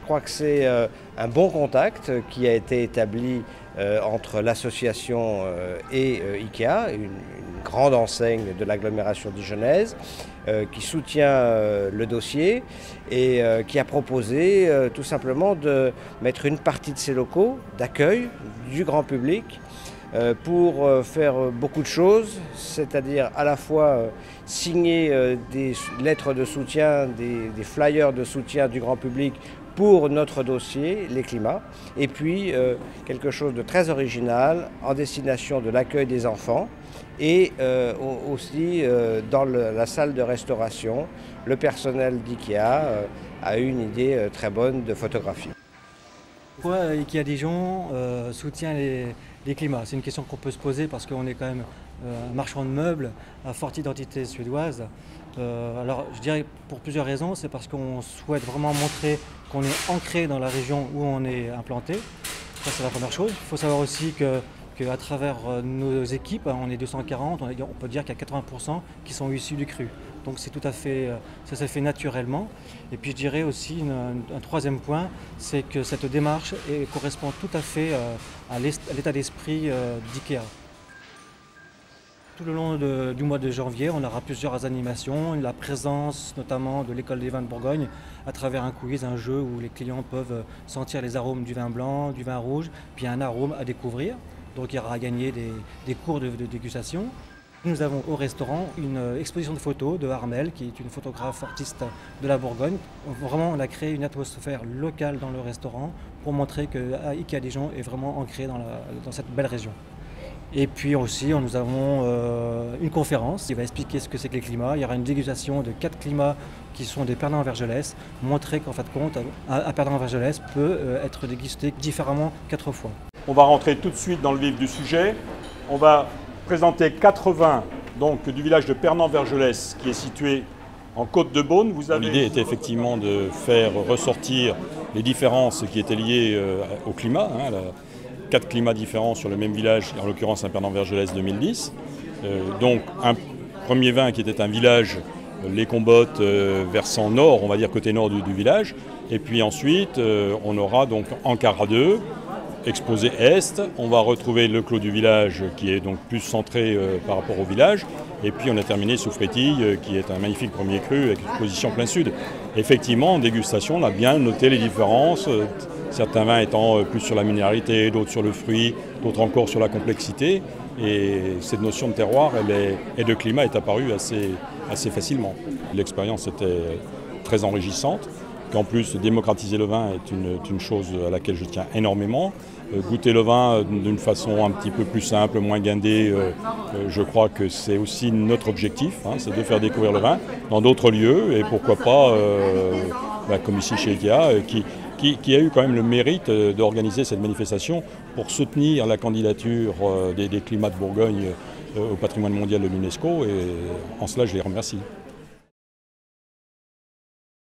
crois que c'est un bon contact qui a été établi entre l'association et IKEA, une grande enseigne de l'agglomération dijonnaise, qui soutient le dossier et qui a proposé tout simplement de mettre une partie de ses locaux d'accueil du grand public pour faire beaucoup de choses, c'est-à-dire à la fois signer des lettres de soutien, des flyers de soutien du grand public pour notre dossier, les climats, et puis quelque chose de très original en destination de l'accueil des enfants et aussi dans la salle de restauration, le personnel d'IKEA a eu une idée très bonne de photographie. Pourquoi IKEA Dijon soutient les climats? C'est une question qu'on peut se poser parce qu'on est quand même un marchand de meubles à forte identité suédoise. Alors je dirais pour plusieurs raisons, c'est parce qu'on souhaite vraiment montrer qu'on est ancré dans la région où on est implanté. Ça c'est la première chose. Il faut savoir aussi qu'à travers nos équipes, on est 240, on peut dire qu'il y a 80% qui sont issus du cru. Donc c'est tout à fait, ça s'est fait naturellement. Et puis je dirais aussi un troisième point, c'est que cette démarche correspond tout à fait à l'état d'esprit d'IKEA. Tout le long du mois de janvier, on aura plusieurs animations, la présence notamment de l'école des vins de Bourgogne à travers un quiz, un jeu où les clients peuvent sentir les arômes du vin blanc, du vin rouge, puis un arôme à découvrir. Donc il y aura à gagner des cours de dégustation. Nous avons au restaurant une exposition de photos de Armelle, qui est une photographe artiste de la Bourgogne. Vraiment, on a créé une atmosphère locale dans le restaurant pour montrer que IKEA Dijon est vraiment ancré dans cette belle région. Et puis aussi, nous avons une conférence qui va expliquer ce que c'est que les climats. Il y aura une dégustation de 4 climats qui sont des Perdants-Vergelès, montrer qu'en fin de compte, un Perdants-Vergelès peut être dégusté différemment 4 fois. On va rentrer tout de suite dans le vif du sujet. On va présenter 4 vins donc, du village de Perdants-Vergelès qui est situé en Côte-de-Beaune. L'idée était effectivement de faire ressortir les différences qui étaient liées au climat. 4 climats différents sur le même village, en l'occurrence un Perdants-Vergelès 2010. Donc un premier vin qui était un village, les Combottes, versant nord, on va dire côté nord du village. Et puis ensuite, on aura donc Ancara 2, exposé est. On va retrouver le clos du village qui est donc plus centré par rapport au village. Et puis on a terminé sous Frétille, qui est un magnifique premier cru avec une position plein sud. Effectivement, en dégustation, on a bien noté les différences. Certains vins étant plus sur la minéralité, d'autres sur le fruit, d'autres encore sur la complexité. Et cette notion de terroir et de climat est apparue assez facilement. L'expérience était très enrichissante. Qu'en plus, démocratiser le vin est une chose à laquelle je tiens énormément. Goûter le vin d'une façon un petit peu plus simple, moins guindée, je crois que c'est aussi notre objectif, c'est de faire découvrir le vin dans d'autres lieux et pourquoi pas, comme ici chez IKEA, qui a eu quand même le mérite d'organiser cette manifestation pour soutenir la candidature des climats de Bourgogne au patrimoine mondial de l'UNESCO et en cela je les remercie.